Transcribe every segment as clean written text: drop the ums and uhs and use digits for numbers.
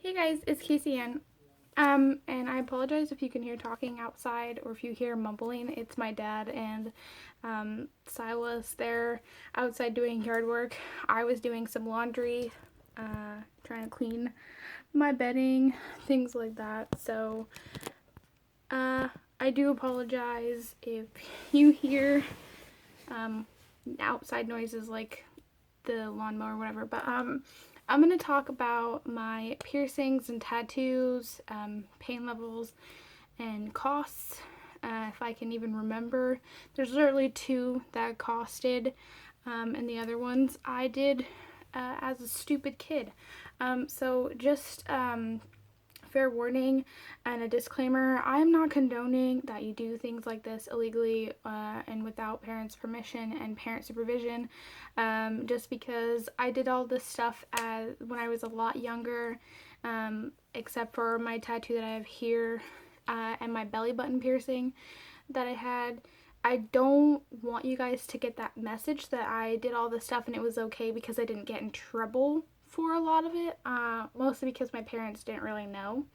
Hey guys, it's Casey Ann. And I apologize if you can hear talking outside or if you hear mumbling. It's my dad and Silas. They're outside doing yard work. I was doing some laundry, trying to clean my bedding, things like that. So, uh, I do apologize if you hear um, outside noises like the lawnmower or whatever. But I'm gonna talk about my piercings and tattoos, pain levels, and costs. If I can even remember, there's literally two that costed, and the other ones I did as a stupid kid. So just fair warning and a disclaimer, I am not condoning that you do things like this illegally and without parents' permission and parent supervision. Just because I did all this stuff when I was a lot younger, except for my tattoo that I have here and my belly button piercing that I had. I don't want you guys to get that message that I did all this stuff and it was okay because I didn't get in trouble for a lot of it, mostly because my parents didn't really know.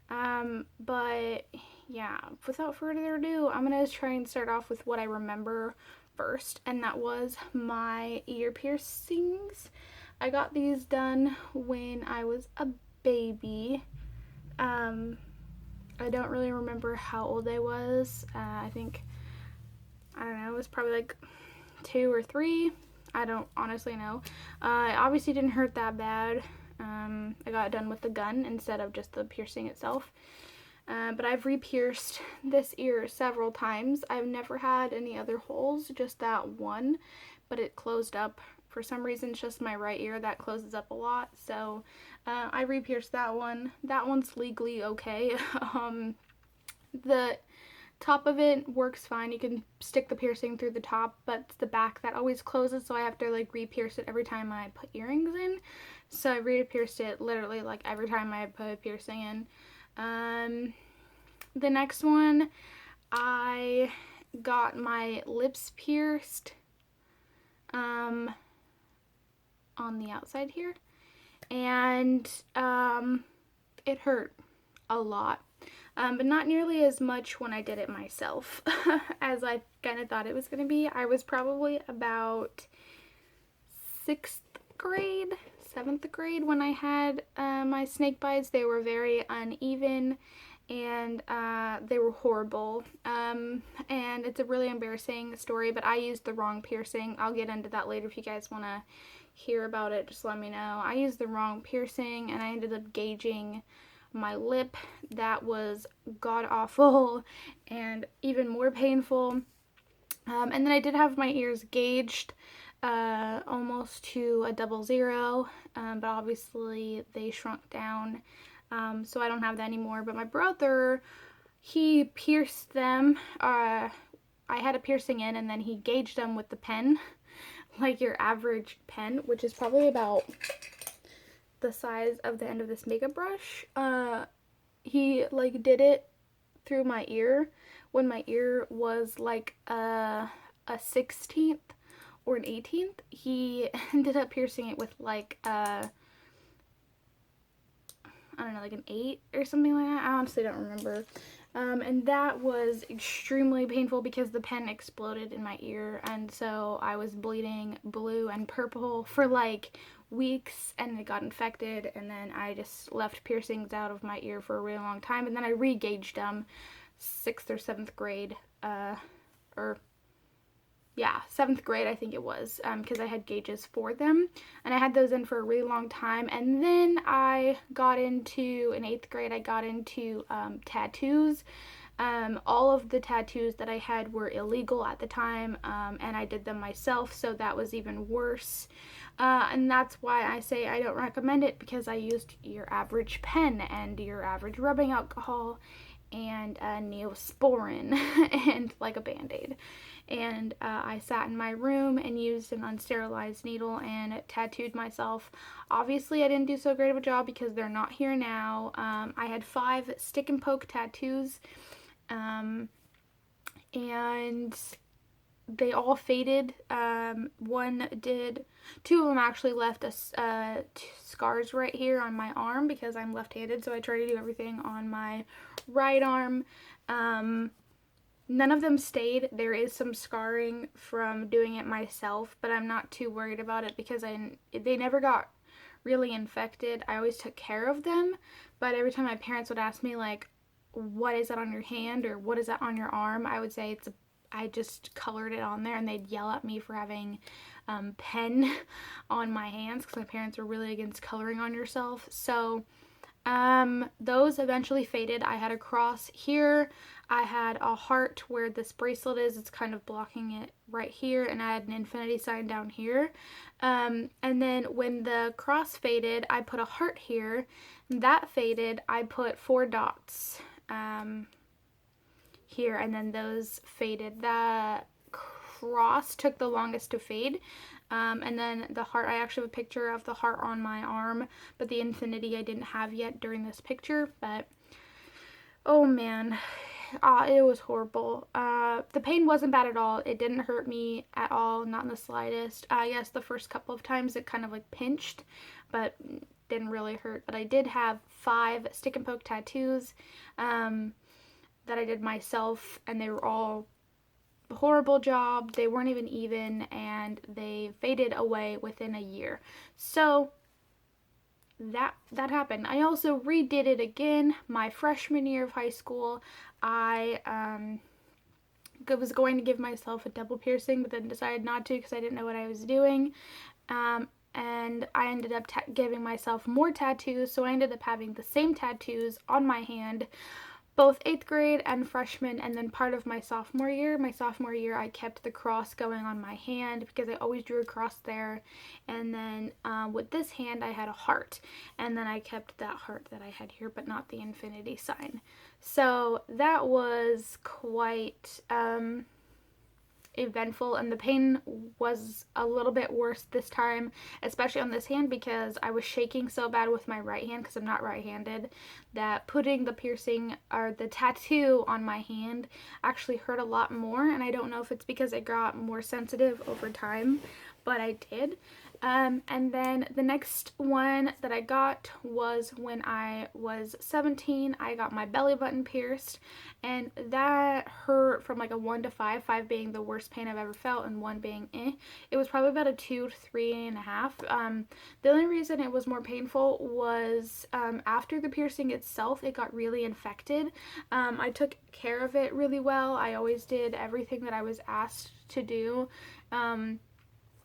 But yeah, without further ado, I'm gonna try and start off with what I remember first, and that was my ear piercings. I got these done when I was a baby. Um, I don't really remember how old I was. I think, I don't know, it was probably like 2 or 3. I don't honestly know. It obviously didn't hurt that bad. I got it done with the gun instead of just the piercing itself. But I've re-pierced this ear several times. I've never had any other holes, just that one, but it closed up. For some reason, it's just my right ear that closes up a lot. So I re-pierced that one. That one's legally okay. The top of it works fine. You can stick the piercing through the top, but it's the back that always closes, so I have to like re-pierce it every time I put earrings in. So I re-pierced it literally like every time I put a piercing in. The next one, I got my lips pierced on the outside here, and it hurt a lot. But not nearly as much when I did it myself as I kind of thought it was going to be. I was probably about 6th grade, 7th grade when I had my snake bites. They were very uneven and they were horrible. And it's a really embarrassing story, but I used the wrong piercing. I'll get into that later if you guys want to hear about it. Just let me know. I used the wrong piercing and I ended up gauging my lip. That was god awful and even more painful. And then I did have my ears gauged almost to a 00, but obviously they shrunk down, so I don't have that anymore. But my brother, he pierced them. I had a piercing in, and then he gauged them with the pen, like your average pen, which is probably about the size of the end of this makeup brush. He like did it through my ear when my ear was like a 16th or an 18th. He ended up piercing it with like I don't know, like an 8 or something like that. I honestly don't remember. And that was extremely painful because the pen exploded in my ear, and so I was bleeding blue and purple for like weeks, and it got infected, and then I just left piercings out of my ear for a really long time, and then I re-gauged them 6th or 7th grade, or yeah, 7th grade I think it was, because I had gauges for them, and I had those in for a really long time. And then I got into, in 8th grade, I got into tattoos. All of the tattoos that I had were illegal at the time, and I did them myself, so that was even worse. And that's why I say I don't recommend it, because I used your average pen and your average rubbing alcohol and Neosporin and like a band-aid. And I sat in my room and used an unsterilized needle and tattooed myself. Obviously I didn't do so great of a job because they're not here now. I had 5 stick and poke tattoos, and they all faded. Two of them actually left us scars right here on my arm because I'm left-handed, so I try to do everything on my right arm. None of them stayed. There is some scarring from doing it myself, but I'm not too worried about it because they never got really infected. I always took care of them, but every time my parents would ask me like, what is that on your hand or what is that on your arm, I would say I just colored it on there, and they'd yell at me for having pen on my hands because my parents were really against coloring on yourself. So those eventually faded. I had a cross here. I had a heart where this bracelet is. It's kind of blocking it right here, and I had an infinity sign down here. And then when the cross faded, I put a heart here. That faded. I put 4 dots here, and then those faded. The cross took the longest to fade. And then the heart, I actually have a picture of the heart on my arm, but the infinity I didn't have yet during this picture. But oh man, it was horrible. The pain wasn't bad at all. It didn't hurt me at all, not in the slightest. Yes, the first couple of times it kind of like pinched, but didn't really hurt. But I did have 5 stick and poke tattoos that I did myself, and they were all horrible job. They weren't even, and they faded away within a year. So that happened. I also redid it again my freshman year of high school. I was going to give myself a double piercing, but then decided not to because I didn't know what I was doing. And I ended up giving myself more tattoos, so I ended up having the same tattoos on my hand both 8th grade and freshman, and then part of my sophomore year. My sophomore year, I kept the cross going on my hand because I always drew a cross there. And then with this hand, I had a heart. And then I kept that heart that I had here, but not the infinity sign. So that was quite eventful, and the pain was a little bit worse this time, especially on this hand, because I was shaking so bad with my right hand because I'm not right-handed, that putting the piercing or the tattoo on my hand actually hurt a lot more. And I don't know if it's because it got more sensitive over time, but I did. And then the next one that I got was when I was 17. I got my belly button pierced, and that hurt from like a 1 to 5, 5 being the worst pain I've ever felt and 1 being eh. It was probably about a 2 to 3.5. The only reason it was more painful was after the piercing itself, it got really infected. I took care of it really well. I always did everything that I was asked to do.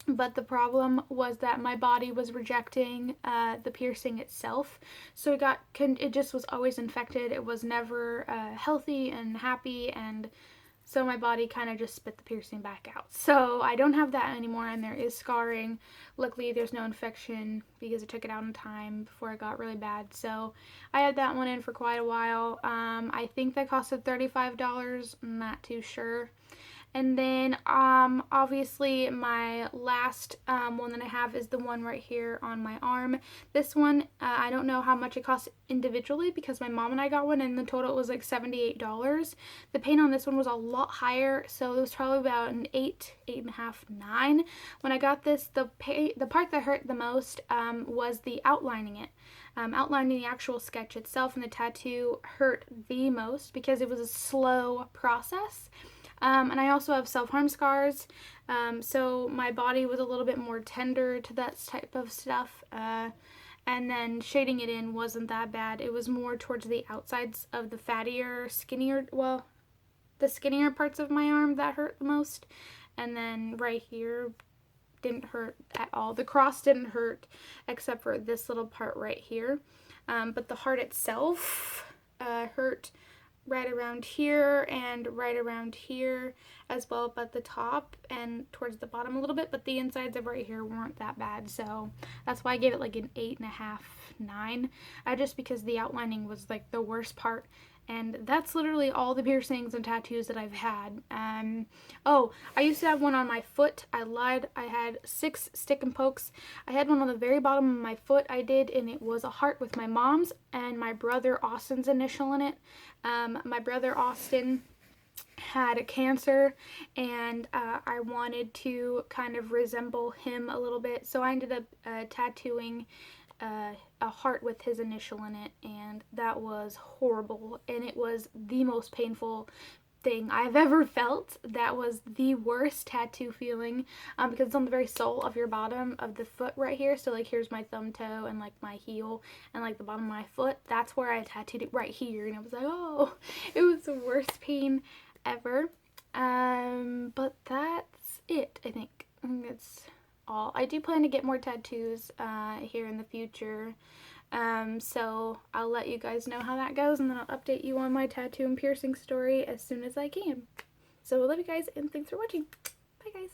But the problem was that my body was rejecting the piercing itself. So it just was always infected. It was never healthy and happy, and so my body kind of just spit the piercing back out. So I don't have that anymore, and there is scarring. Luckily, there's no infection because I took it out in time before it got really bad. So I had that one in for quite a while. I think that costed $35. I'm not too sure. And then obviously my last one that I have is the one right here on my arm. This one, I don't know how much it costs individually because my mom and I got one, and the total was like $78. The pain on this one was a lot higher, so it was probably about an 8.5, 9. When I got this, the part that hurt the most was the outlining it. Outlining the actual sketch itself, and the tattoo hurt the most because it was a slow process. And I also have self-harm scars, so my body was a little bit more tender to that type of stuff, and then shading it in wasn't that bad. It was more towards the outsides of the the skinnier parts of my arm that hurt the most, and then right here didn't hurt at all. The cross didn't hurt except for this little part right here, but the heart itself hurt right around here and right around here as well, but the top and towards the bottom a little bit, but the insides of right here weren't that bad, so that's why I gave it like an 8.5, 9, just because the outlining was like the worst part. And that's literally all the piercings and tattoos that I've had. Oh, I used to have one on my foot. I lied. I had 6 stick and pokes. I had one on the very bottom of my foot I did, and it was a heart with my mom's and my brother Austin's initial in it. My brother Austin had cancer, and I wanted to kind of resemble him a little bit, so I ended up tattooing a heart with his initial in it, and that was horrible, and it was the most painful thing I've ever felt. That was the worst tattoo feeling, because it's on the very sole of your bottom of the foot right here. So like here's my thumb toe and like my heel and like the bottom of my foot. That's where I tattooed it, right here, and I was like, oh, it was the worst pain ever. But that's it, I think. That's all. I do plan to get more tattoos here in the future. So I'll let you guys know how that goes, and then I'll update you on my tattoo and piercing story as soon as I can. So I love you guys, and thanks for watching. Bye guys.